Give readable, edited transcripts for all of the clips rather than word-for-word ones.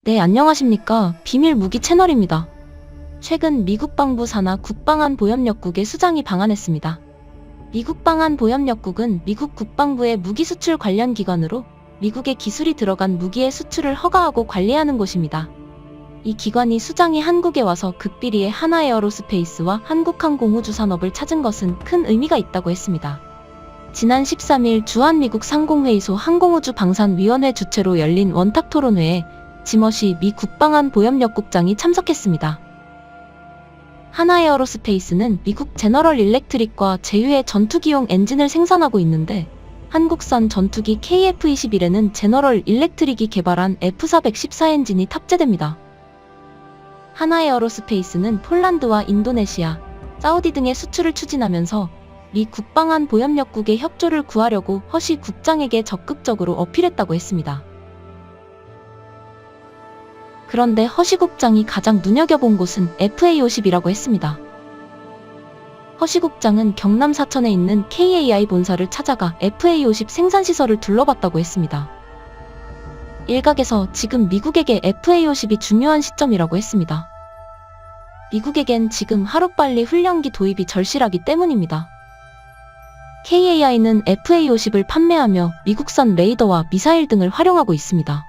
네, 안녕하십니까. 비밀 무기 채널입니다. 최근 미국 방부 산하 국방안보협력국의 수장이 방한했습니다. 미국 방안보협력국은 미국 국방부의 무기 수출 관련 기관으로 미국의 기술이 들어간 무기의 수출을 허가하고 관리하는 곳입니다. 이 기관이 수장이 한국에 와서 극비리의 하나에어로스페이스와 한국항공우주 산업을 찾은 것은 큰 의미가 있다고 했습니다. 지난 13일 주한미국 상공회의소 항공우주 방산위원회 주최로 열린 원탁토론회에 지머시 미 국방안보협력국장이 참석했습니다. 하나에어로스페이스는 미국 제너럴 일렉트릭과 제휴의 전투기용 엔진을 생산하고 있는데 한국산 전투기 KF-21에는 제너럴 일렉트릭이 개발한 F414 엔진이 탑재됩니다. 하나에어로스페이스는 폴란드와 인도네시아, 사우디 등의 수출을 추진하면서 미 국방안보협력국의 협조를 구하려고 허시 국장에게 적극적으로 어필했다고 했습니다. 그런데 허시 국장이 가장 눈여겨본 곳은 FA-50이라고 했습니다. 허시 국장은 경남 사천에 있는 KAI 본사를 찾아가 FA-50 생산시설을 둘러봤다고 했습니다. 일각에서 지금 미국에게 FA-50이 중요한 시점이라고 했습니다. 미국에겐 지금 하루빨리 훈련기 도입이 절실하기 때문입니다. KAI는 FA-50을 판매하며 미국산 레이더와 미사일 등을 활용하고 있습니다.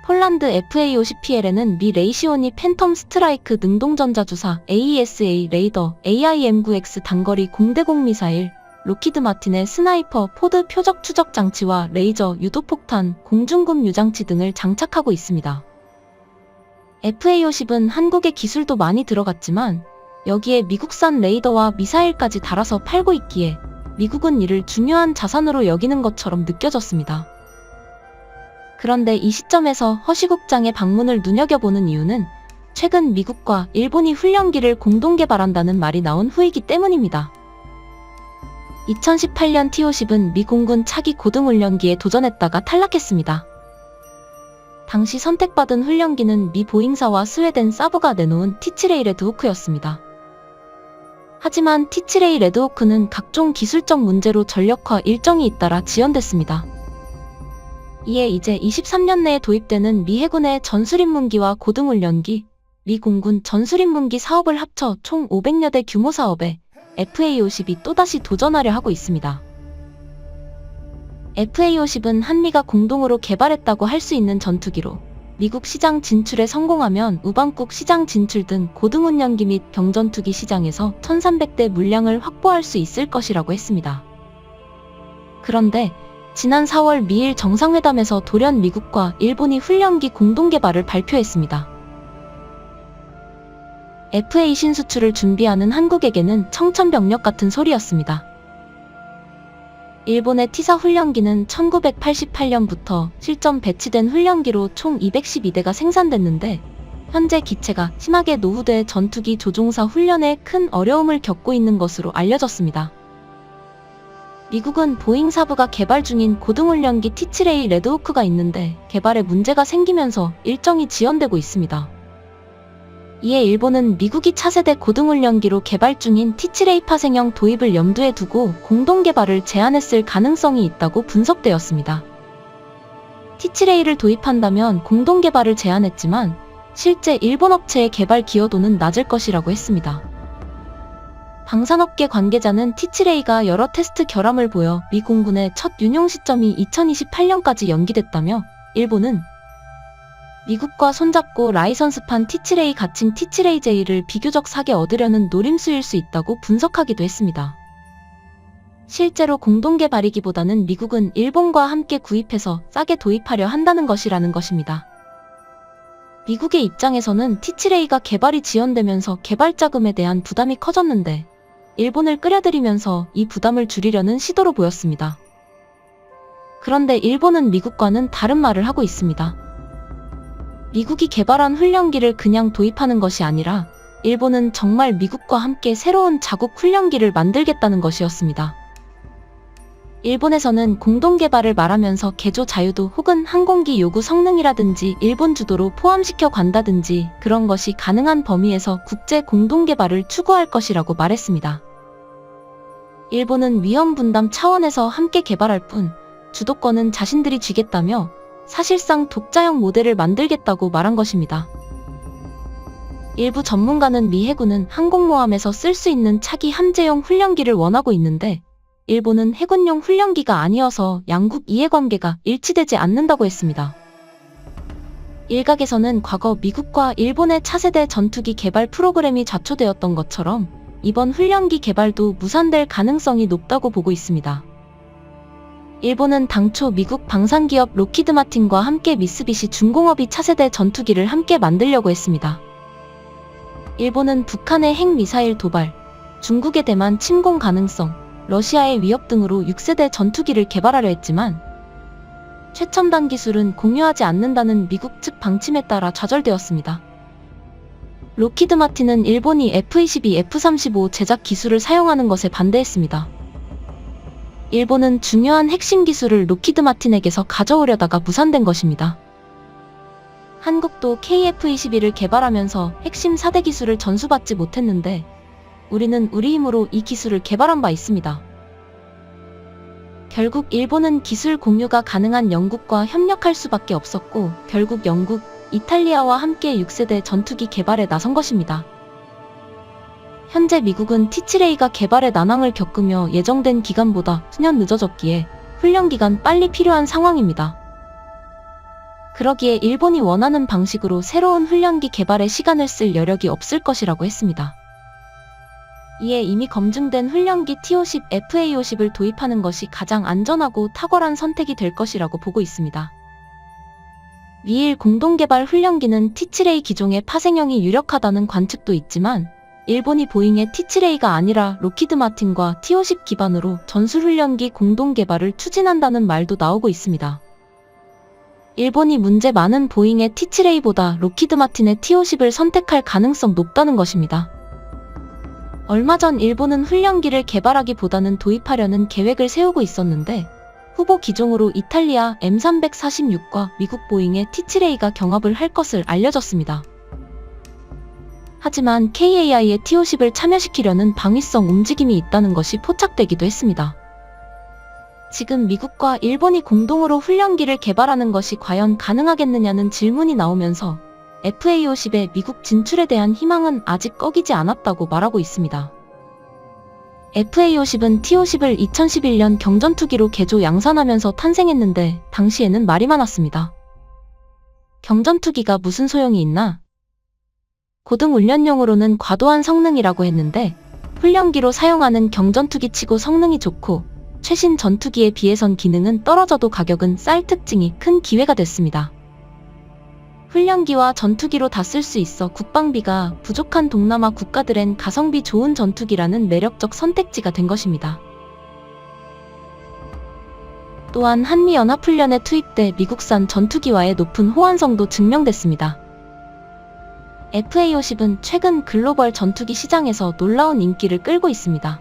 폴란드 FA-50PL에는 미 레이시오니 팬텀 스트라이크 능동전자주사 AESA 레이더, AIM-9X 단거리 공대공 미사일, 로키드 마틴의 스나이퍼 포드 표적 추적 장치와 레이저, 유도폭탄, 공중급 유장치 등을 장착하고 있습니다. FA-50은 한국의 기술도 많이 들어갔지만 여기에 미국산 레이더와 미사일까지 달아서 팔고 있기에 미국은 이를 중요한 자산으로 여기는 것처럼 느껴졌습니다. 그런데 이 시점에서 허시 국장의 방문을 눈여겨보는 이유는 최근 미국과 일본이 훈련기를 공동 개발한다는 말이 나온 후이기 때문입니다. 2018년 T-50은 미 공군 차기 고등훈련기에 도전했다가 탈락했습니다. 당시 선택받은 훈련기는 미 보잉사와 스웨덴 사브가 내놓은 T-7A 레드호크였습니다. 하지만 T-7A 레드호크는 각종 기술적 문제로 전력화 일정이 잇따라 지연됐습니다. 이에 이제 23년 내에 도입되는 미 해군의 전술입문기와 고등훈련기, 미 공군 전술입문기 사업을 합쳐 총 500여 대 규모 사업에 FA-50이 또다시 도전하려 하고 있습니다. FA-50은 한미가 공동으로 개발했다고 할 수 있는 전투기로 미국 시장 진출에 성공하면 우방국 시장 진출 등 고등훈련기 및 경전투기 시장에서 1300대 물량을 확보할 수 있을 것이라고 했습니다. 그런데 지난 4월 미일 정상회담에서 돌연 미국과 일본이 훈련기 공동 개발을 발표했습니다. FA 신수출을 준비하는 한국에게는 청천벽력 같은 소리였습니다. 일본의 T사 훈련기는 1988년부터 실전 배치된 훈련기로 총 212대가 생산됐는데 현재 기체가 심하게 노후돼 전투기 조종사 훈련에 큰 어려움을 겪고 있는 것으로 알려졌습니다. 미국은 보잉 사브가 개발 중인 고등훈련기 T-7A 레드호크가 있는데 개발에 문제가 생기면서 일정이 지연되고 있습니다. 이에 일본은 미국이 차세대 고등훈련기로 개발 중인 T-7A 파생형 도입을 염두에 두고 공동 개발을 제안했을 가능성이 있다고 분석되었습니다. T-7A를 도입한다면 공동 개발을 제안했지만 실제 일본 업체의 개발 기여도는 낮을 것이라고 했습니다. 방산업계 관계자는 T-7A가 여러 테스트 결함을 보여 미 공군의 첫 운용 시점이 2028년까지 연기됐다며 일본은 미국과 손잡고 라이선스판 T-7A 갇힌 T-7AJ를 비교적 싸게 얻으려는 노림수일 수 있다고 분석하기도 했습니다. 실제로 공동 개발이기보다는 미국은 일본과 함께 구입해서 싸게 도입하려 한다는 것이라는 것입니다. 미국의 입장에서는 T-7A가 개발이 지연되면서 개발 자금에 대한 부담이 커졌는데 일본을 끌어들이면서 이 부담을 줄이려는 시도로 보였습니다. 그런데 일본은 미국과는 다른 말을 하고 있습니다. 미국이 개발한 훈련기를 그냥 도입하는 것이 아니라 일본은 정말 미국과 함께 새로운 자국 훈련기를 만들겠다는 것이었습니다. 일본에서는 공동 개발을 말하면서 개조 자유도 혹은 항공기 요구 성능이라든지 일본 주도로 포함시켜 간다든지 그런 것이 가능한 범위에서 국제 공동 개발을 추구할 것이라고 말했습니다. 일본은 위험 분담 차원에서 함께 개발할 뿐 주도권은 자신들이 쥐겠다며 사실상 독자형 모델을 만들겠다고 말한 것입니다. 일부 전문가는 미 해군은 항공모함에서 쓸 수 있는 차기 함재용 훈련기를 원하고 있는데 일본은 해군용 훈련기가 아니어서 양국 이해관계가 일치되지 않는다고 했습니다. 일각에서는 과거 미국과 일본의 차세대 전투기 개발 프로그램이 좌초되었던 것처럼 이번 훈련기 개발도 무산될 가능성이 높다고 보고 있습니다. 일본은 당초 미국 방산기업 로키드 마틴과 함께 미쓰비시 중공업이 차세대 전투기를 함께 만들려고 했습니다. 일본은 북한의 핵미사일 도발, 중국의 대만 침공 가능성, 러시아의 위협 등으로 6세대 전투기를 개발하려 했지만 최첨단 기술은 공유하지 않는다는 미국 측 방침에 따라 좌절되었습니다. 로키드 마틴은 일본이 F-22, F-35 제작 기술을 사용하는 것에 반대했습니다. 일본은 중요한 핵심 기술을 로키드 마틴에게서 가져오려다가 무산된 것입니다. 한국도 KF-22를 개발하면서 핵심 4대 기술을 전수받지 못했는데 우리는 우리 힘으로 이 기술을 개발한 바 있습니다. 결국 일본은 기술 공유가 가능한 영국과 협력할 수밖에 없었고 결국 영국, 이탈리아와 함께 6세대 전투기 개발에 나선 것입니다. 현재 미국은 T-7A가 개발의 난항을 겪으며 예정된 기간보다 수년 늦어졌기에 훈련 기간 빨리 필요한 상황입니다. 그러기에 일본이 원하는 방식으로 새로운 훈련기 개발에 시간을 쓸 여력이 없을 것이라고 했습니다. 이에 이미 검증된 훈련기 T-50, FA-50을 도입하는 것이 가장 안전하고 탁월한 선택이 될 것이라고 보고 있습니다. 미일 공동개발 훈련기는 T-7A 기종의 파생형이 유력하다는 관측도 있지만 일본이 보잉의 T-7A가 아니라 로키드 마틴과 T-50 기반으로 전술훈련기 공동개발을 추진한다는 말도 나오고 있습니다. 일본이 문제 많은 보잉의 T-7A보다 로키드 마틴의 T-50을 선택할 가능성 높다는 것입니다. 얼마 전 일본은 훈련기를 개발하기보다는 도입하려는 계획을 세우고 있었는데 후보 기종으로 이탈리아 M346과 미국 보잉의 T-7A가 경합을 할 것을 알려졌습니다. 하지만 KAI의 T-50을 참여시키려는 방위성 움직임이 있다는 것이 포착되기도 했습니다. 지금 미국과 일본이 공동으로 훈련기를 개발하는 것이 과연 가능하겠느냐는 질문이 나오면서 FA-50의 미국 진출에 대한 희망은 아직 꺾이지 않았다고 말하고 있습니다. FA-50은 T-50을 2011년 경전투기로 개조 양산하면서 탄생했는데 당시에는 말이 많았습니다. 경전투기가 무슨 소용이 있나? 고등훈련용으로는 과도한 성능이라고 했는데 훈련기로 사용하는 경전투기 치고 성능이 좋고 최신 전투기에 비해선 기능은 떨어져도 가격은 쌀 특징이 큰 기회가 됐습니다. 훈련기와 전투기로 다 쓸 수 있어 국방비가 부족한 동남아 국가들엔 가성비 좋은 전투기라는 매력적 선택지가 된 것입니다. 또한 한미연합훈련에 투입돼 미국산 전투기와의 높은 호환성도 증명됐습니다. FA-50은 최근 글로벌 전투기 시장에서 놀라운 인기를 끌고 있습니다.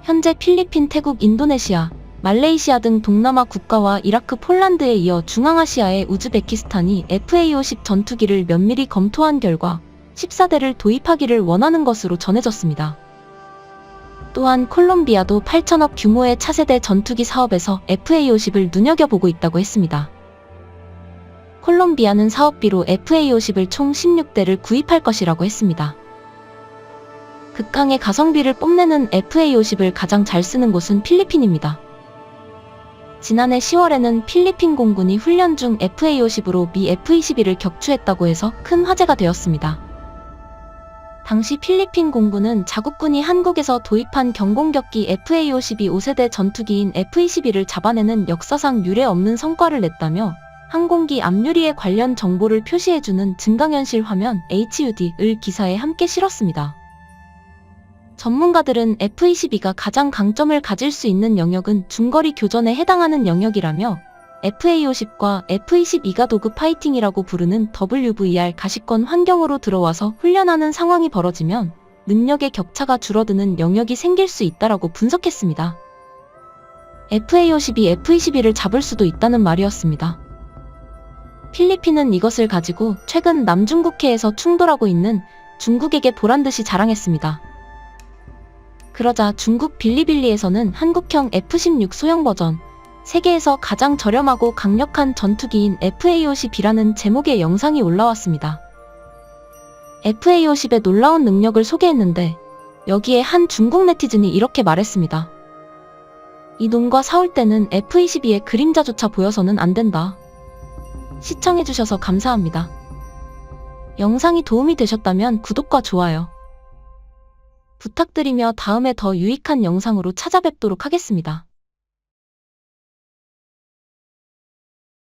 현재 필리핀, 태국, 인도네시아, 말레이시아 등 동남아 국가와 이라크, 폴란드에 이어 중앙아시아의 우즈베키스탄이 FA-50 전투기를 면밀히 검토한 결과 14대를 도입하기를 원하는 것으로 전해졌습니다. 또한 콜롬비아도 8천억 규모의 차세대 전투기 사업에서 FA-50을 눈여겨보고 있다고 했습니다. 콜롬비아는 사업비로 FA-50을 총 16대를 구입할 것이라고 했습니다. 극강의 가성비를 뽐내는 FA-50을 가장 잘 쓰는 곳은 필리핀입니다. 지난해 10월에는 필리핀 공군이 훈련 중 FA-50으로 미 F-22를 격추했다고 해서 큰 화제가 되었습니다. 당시 필리핀 공군은 자국군이 한국에서 도입한 경공격기 FA-52 5세대 전투기인 F-22를 잡아내는 역사상 유례 없는 성과를 냈다며 항공기 앞유리에 관련 정보를 표시해주는 증강현실 화면 HUD을 기사에 함께 실었습니다. 전문가들은 F-22가 가장 강점을 가질 수 있는 영역은 중거리 교전에 해당하는 영역이라며 FA-50과 F-22가 도그 파이팅이라고 부르는 WVR 가시권 환경으로 들어와서 훈련하는 상황이 벌어지면 능력의 격차가 줄어드는 영역이 생길 수 있다라고 분석했습니다. FA-50이 F-22를 잡을 수도 있다는 말이었습니다. 필리핀은 이것을 가지고 최근 남중국해에서 충돌하고 있는 중국에게 보란듯이 자랑했습니다. 그러자 중국 빌리빌리에서는 한국형 F-16 소형 버전 세계에서 가장 저렴하고 강력한 전투기인 FA-50이라는 제목의 영상이 올라왔습니다. FA-50의 놀라운 능력을 소개했는데 여기에 한 중국 네티즌이 이렇게 말했습니다. 이 놈과 싸울 때는 F-22의 그림자조차 보여서는 안 된다. 시청해주셔서 감사합니다. 영상이 도움이 되셨다면 구독과 좋아요 부탁드리며 다음에 더 유익한 영상으로 찾아뵙도록 하겠습니다.